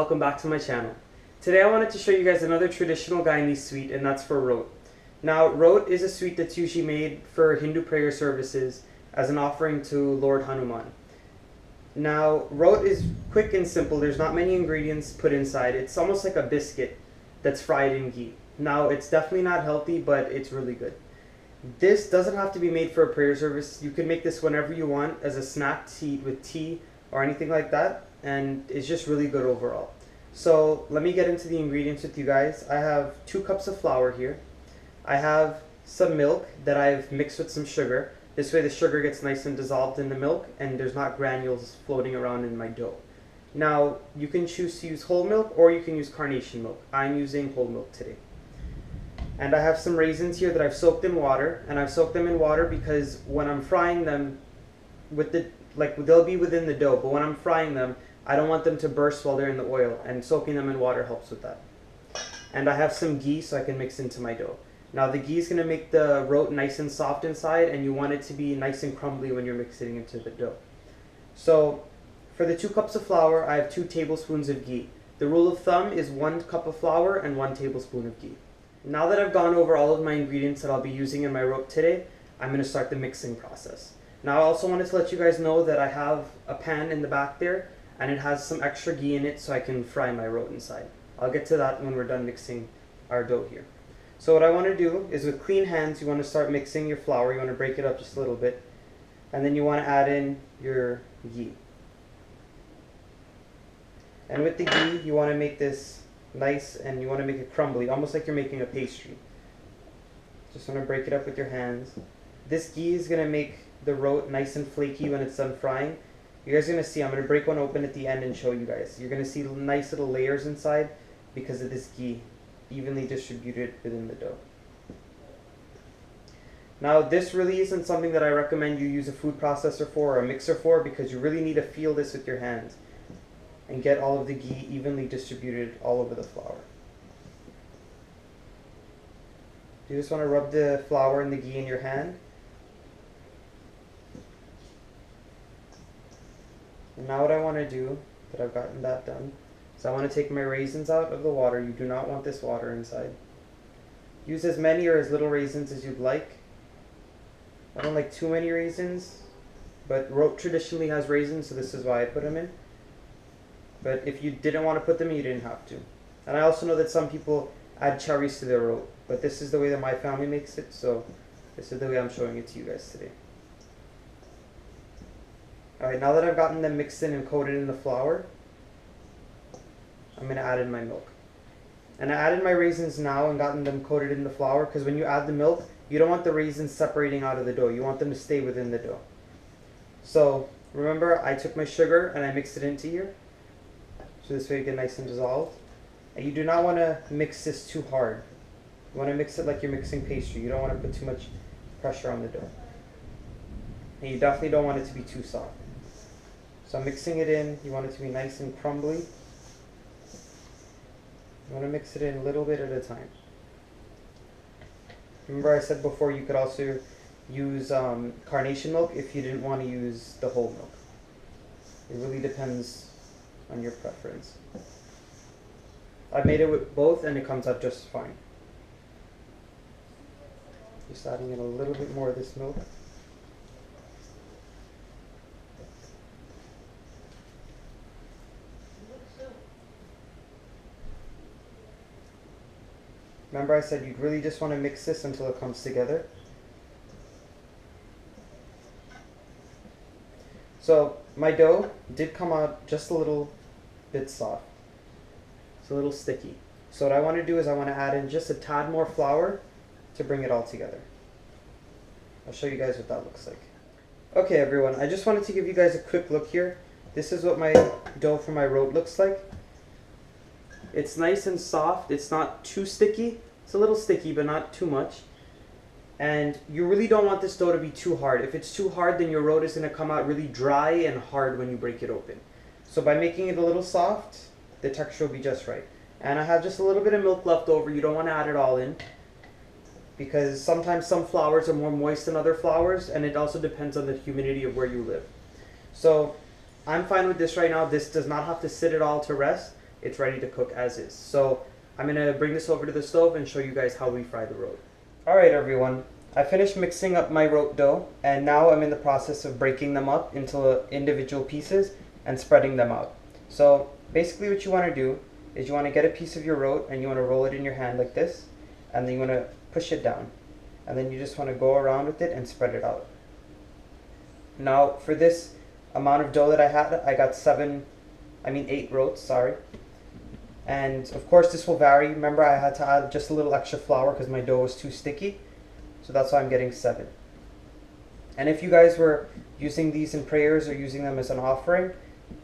welcome back to my channel. Today I wanted to show you guys another traditional Guyanese sweet, and that's for rote. Now, rote is a sweet that's usually made for Hindu prayer services as an offering to Lord Hanuman. Now, rote is quick and simple. There's not many ingredients put inside. It's almost like a biscuit that's fried in ghee. Now, it's definitely not healthy, but it's really good. This doesn't have to be made for a prayer service. You can make this whenever you want as a snack to eat with tea or anything like that, and it's just really good overall. So let me get into the ingredients with you guys. I have 2 cups of flour here. I have some milk that I've mixed with some sugar. This way the sugar gets nice and dissolved in the milk and there's not granules floating around in my dough. Now, you can choose to use whole milk or you can use carnation milk. I'm using whole milk today. And I have some raisins here that I've soaked in water, and I've soaked them in water because when I'm frying them with they'll be within the dough, but when I'm frying them, I don't want them to burst while they're in the oil, and soaking them in water helps with that. And I have some ghee so I can mix into my dough. Now the ghee is going to make the rote nice and soft inside, and you want it to be nice and crumbly when you're mixing into the dough. So for the 2 cups of flour, I have 2 tablespoons of ghee. The rule of thumb is 1 cup of flour and 1 tablespoon of ghee. Now that I've gone over all of my ingredients that I'll be using in my rote today, I'm going to start the mixing process. Now I also wanted to let you guys know that I have a pan in the back there, and it has some extra ghee in it so I can fry my rote inside. I'll get to that when we're done mixing our dough here. So what I want to do is, with clean hands, you want to start mixing your flour. You want to break it up just a little bit, and then you want to add in your ghee. And with the ghee, you want to make this nice, and you want to make it crumbly, almost like you're making a pastry. Just want to break it up with your hands. This ghee is going to make the rote nice and flaky when it's done frying. You guys are going to see, I'm going to break one open at the end and show you guys. You're going to see nice little layers inside because of this ghee evenly distributed within the dough. Now, this really isn't something that I recommend you use a food processor for or a mixer for, because you really need to feel this with your hands and get all of the ghee evenly distributed all over the flour. You just want to rub the flour and the ghee in your hand. And now what I want to do, that I've gotten that done, is I want to take my raisins out of the water. You do not want this water inside. Use as many or as little raisins as you'd like. I don't like too many raisins, but rote traditionally has raisins, so this is why I put them in. But if you didn't want to put them in, you didn't have to. And I also know that some people add cherries to their rote, but this is the way that my family makes it, so this is the way I'm showing it to you guys today. Alright, now that I've gotten them mixed in and coated in the flour, I'm going to add in my milk. And I added my raisins now and gotten them coated in the flour, because when you add the milk, you don't want the raisins separating out of the dough. You want them to stay within the dough. So remember, I took my sugar and I mixed it into here. So this way you get nice and dissolved. And you do not want to mix this too hard. You want to mix it like you're mixing pastry. You don't want to put too much pressure on the dough. And you definitely don't want it to be too soft. So I'm mixing it in. You want it to be nice and crumbly. You want to mix it in a little bit at a time. Remember, I said before you could also use carnation milk if you didn't want to use the whole milk. It really depends on your preference. I've made it with both and it comes out just fine. Just adding in a little bit more of this milk. Remember, I said you'd really just want to mix this until it comes together. So my dough did come out just a little bit soft. It's a little sticky. So what I want to do is I want to add in just a tad more flour to bring it all together. I'll show you guys what that looks like. Okay everyone, I just wanted to give you guys a quick look here. This is what my dough for my rote looks like. It's nice and soft. It's not too sticky. It's a little sticky, but not too much. And you really don't want this dough to be too hard. If it's too hard, then your rote is going to come out really dry and hard when you break it open. So by making it a little soft, the texture will be just right. And I have just a little bit of milk left over. You don't want to add it all in, because sometimes some flours are more moist than other flours, and it also depends on the humidity of where you live. So I'm fine with this right now. This does not have to sit at all to rest. it's ready to cook as is. So I'm gonna bring this over to the stove and show you guys how we fry the roat. Alright everyone, I finished mixing up my roat dough, and now I'm in the process of breaking them up into individual pieces and spreading them out. So basically what you want to do is you want to get a piece of your roat and you want to roll it in your hand like this, and then you want to push it down, and then you just want to go around with it and spread it out. Now for this amount of dough that I had, I got 8 roats, sorry. And of course this will vary. Remember, I had to add just a little extra flour because my dough was too sticky. So that's why I'm getting 7. And if you guys were using these in prayers or using them as an offering,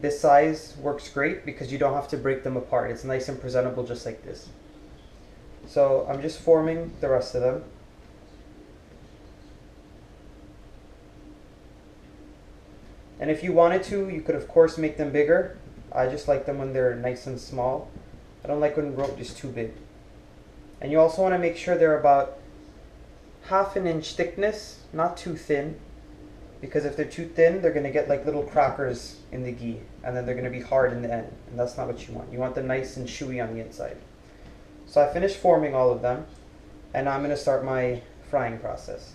this size works great because you don't have to break them apart. It's nice and presentable just like this. So I'm just forming the rest of them. And if you wanted to, you could of course make them bigger. I just like them when they're nice and small. I don't like when roat is too big. And you also want to make sure they're about 1/2 inch thickness, not too thin, because if they're too thin, they're going to get like little crackers in the ghee, and then they're going to be hard in the end, and that's not what you want. You want them nice and chewy on the inside. So I finished forming all of them, and now I'm going to start my frying process.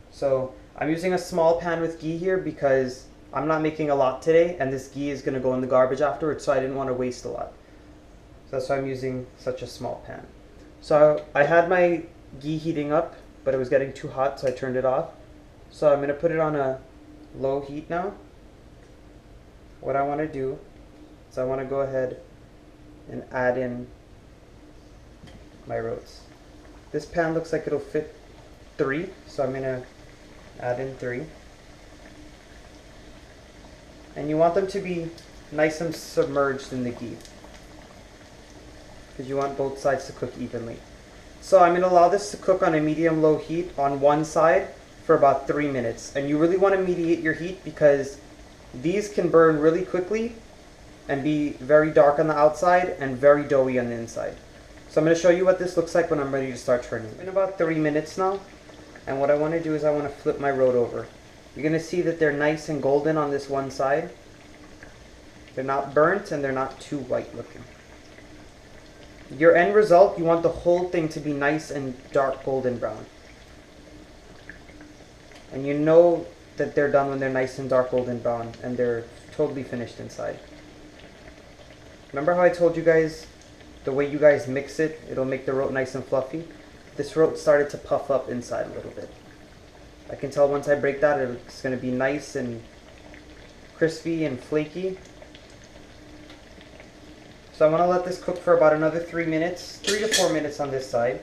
So I'm using a small pan with ghee here because I'm not making a lot today, and this ghee is going to go in the garbage afterwards, so I didn't want to waste a lot. So that's why I'm using such a small pan. So I had my ghee heating up, but it was getting too hot, so I turned it off. So I'm going to put it on a low heat now. What I want to do is I want to go ahead and add in my roats. This pan looks like it'll fit 3, so I'm going to add in 3. And you want them to be nice and submerged in the ghee, because you want both sides to cook evenly. So I'm going to allow this to cook on a medium-low heat on one side for about 3 minutes. And you really want to mediate your heat because these can burn really quickly and be very dark on the outside and very doughy on the inside. So I'm going to show you what this looks like when I'm ready to start turning. It's been about 3 minutes now, and what I want to do is I want to flip my roat over. You're going to see that they're nice and golden on this one side. They're not burnt and they're not too white looking. Your end result, you want the whole thing to be nice and dark golden brown. And you know that they're done when they're nice and dark golden brown and they're totally finished inside. Remember how I told you guys the way you guys mix it, it'll make the roat nice and fluffy? This roat started to puff up inside a little bit. I can tell once I break that it's going to be nice and crispy and flaky. So I'm going to let this cook for about another 3 minutes, 3 to 4 minutes on this side,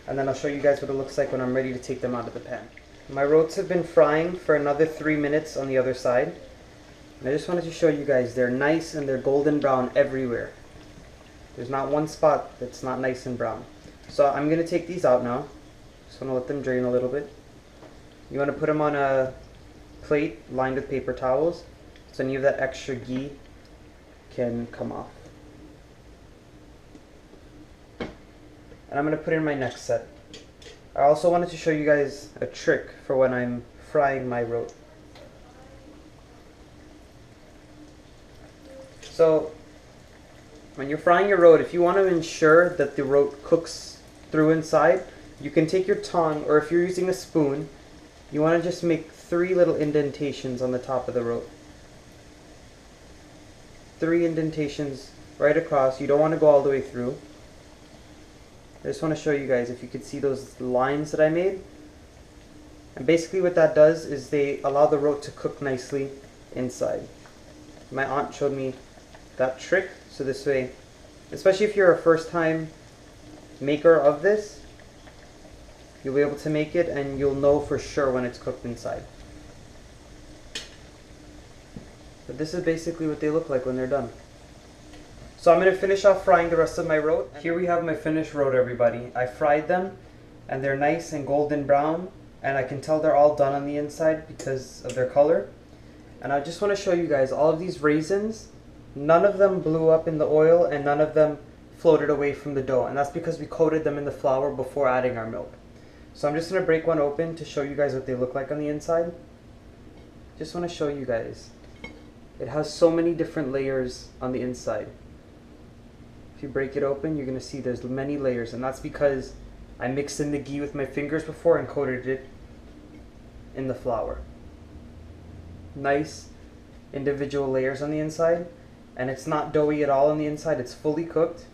and then I'll show you guys what it looks like when I'm ready to take them out of the pan. My roats have been frying for another 3 minutes on the other side, and I just wanted to show you guys they're nice and they're golden brown everywhere. There's not one spot that's not nice and brown. So I'm going to take these out now. Just want to let them drain a little bit. You want to put them on a plate lined with paper towels so any of that extra ghee can come off. And I'm going to put in my next set. I also wanted to show you guys a trick for when I'm frying my roat. So when you're frying your roat, if you want to ensure that the roat cooks through inside, you can take your tongue, or if you're using a spoon, you want to just make 3 little indentations on the top of the roat. 3 indentations right across. You don't want to go all the way through. I just want to show you guys if you could see those lines that I made. And basically what that does is they allow the roat to cook nicely inside. My aunt showed me that trick, so this way, especially if you're a first time maker of this, you'll be able to make it and you'll know for sure when it's cooked inside. But this is basically what they look like when they're done. So I'm going to finish off frying the rest of my roat. Here we have my finished roat, everybody. I fried them and they're nice and golden brown, and I can tell they're all done on the inside because of their color. And I just want to show you guys all of these raisins. None of them blew up in the oil and none of them floated away from the dough, and that's because we coated them in the flour before adding our milk. So I'm just going to break one open to show you guys what they look like on the inside. Just want to show you guys. It has so many different layers on the inside. If you break it open, you're going to see there's many layers, and that's because I mixed in the ghee with my fingers before and coated it in the flour. Nice individual layers on the inside, and it's not doughy at all on the inside. It's fully cooked,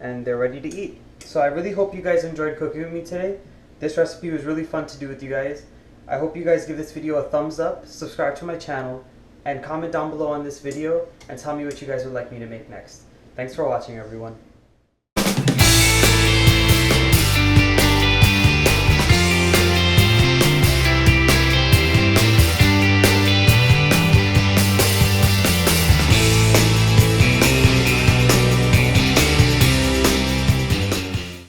and they're ready to eat. So I really hope you guys enjoyed cooking with me today. This recipe was really fun to do with you guys. I hope you guys give this video a thumbs up, subscribe to my channel, and comment down below on this video and tell me what you guys would like me to make next. Thanks for watching, everyone.